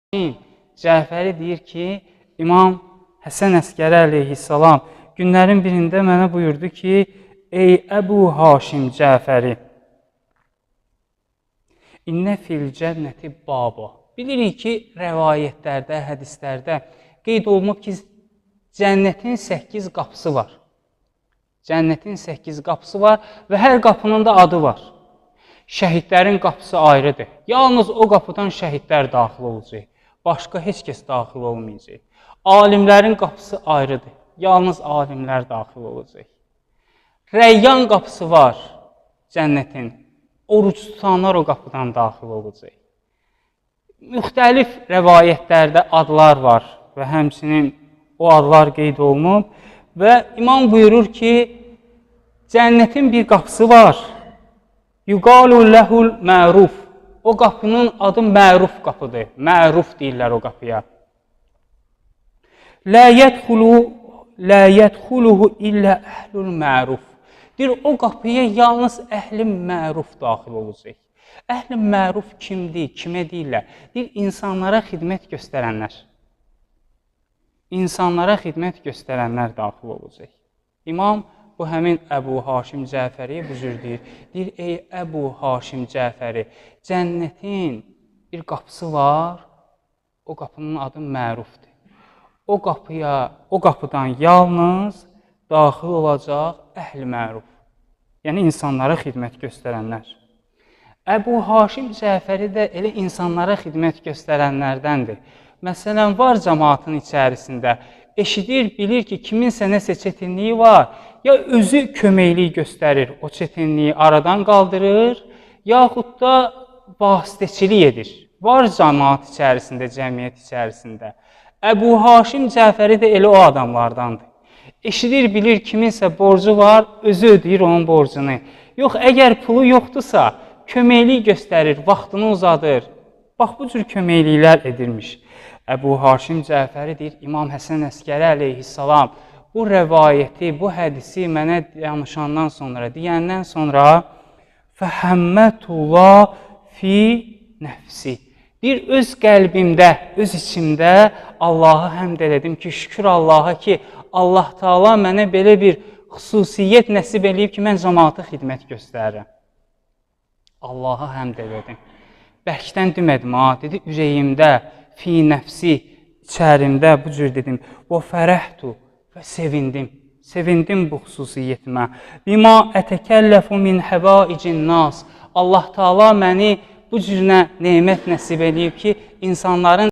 Cəfəri deyir ki, İmam Həsən Əskəri əleyhissalam günlərin birində mənə buyurdu ki, ey Əbu Haşim Cəfəri, İnnə fil cənnəti baba. Bilirik ki, rəvayətlərdə, hədislərdə qeyd olunub ki, cənnətin 8 qapısı var. Cənnətin 8 qapısı var və hər qapının da adı var. Şəhidlərin qapısı ayrıdır. Yalnız o qapıdan şəhidlər daxil olacaq. Başqa heç kəs daxil olmayacaq. Alimlərin qapısı ayrıdır. Yalnız alimlər daxil olacaq. Rəyyan qapısı var cənnətin. Oruç tutanlar o qapıdan daxil olacaq. Müxtəlif rəvayətlərdə adlar var və həmçinin o adlar qeyd olunub və İmam buyurur ki, cənnətin bir qapısı var. Yuqalu ləhul məruf. O qapının adı məruf qapıdır. Məruf deyirlər o qapıya. Lə yədxuluhu illə əhlul məruf. Deyir, o qapıya yalnız əhl-i məruf daxil olacaq. Əhl-i məruf kimdir, kimə deyirlər? Deyir, insanlara xidmət göstərənlər. İnsanlara xidmət göstərənlər daxil olacaq. İmam bu həmin Əbu Haşim Cəfəri bu cür deyir. Deyir, ey Əbu Haşim Cəfəri, cənnətin bir qapısı var, o qapının adı mərufdur. O qapıdan yalnız daxil olacaq əhl-i məruf. Yəni, insanlara xidmət göstərənlər. Əbu Haşim Cəfəri də elə insanlara xidmət göstərənlərdəndir. Məsələn, var cəmaatın içərisində, eşidir, bilir ki, kiminsə nəsə çətinliyi var, ya özü köməklik göstərir, o çətinliyi aradan qaldırır, yaxud da vasitəçilik edir. Var cəmaat içərisində, cəmiyyət içərisində. Əbu Haşim Cəfəri də elə o adamlardandır. Eşidir, bilir, kiminsə borcu var, özü ödəyir onun borcunu. Yox, əgər pulu yoxdursa, köməklik göstərir, vaxtını uzadır. Bax, bu cür köməkliklər edirmiş. Əbu Haşim Cəfəri deyir, İmam Həsən Əskəri əleyhissalam bu rəvayəti, bu hədisi mənə danışandan sonra, deyəndən sonra fəhəmmətullah fi nəfsi. Deyir, öz qəlbimdə, öz içimdə Allaha həmd elədim ki, şükür Allaha ki, Allah Taala mənə belə bir xüsusiyyət nəsib eləyib ki, mən cəmaata xidmət göstərirəm. Allaha həmd elədim. Bərkdən demədim, dedi, ürəyimdə, fi nəfsi, içərimdə bu cür dedim. Və fərəhtu və sevindim. Sevindim bu xüsusiyyətimə. Bima ətəkəlləfu min həvaicin nas. Allah Taala məni bu cürünə nemət nəsib eləyib ki, insanların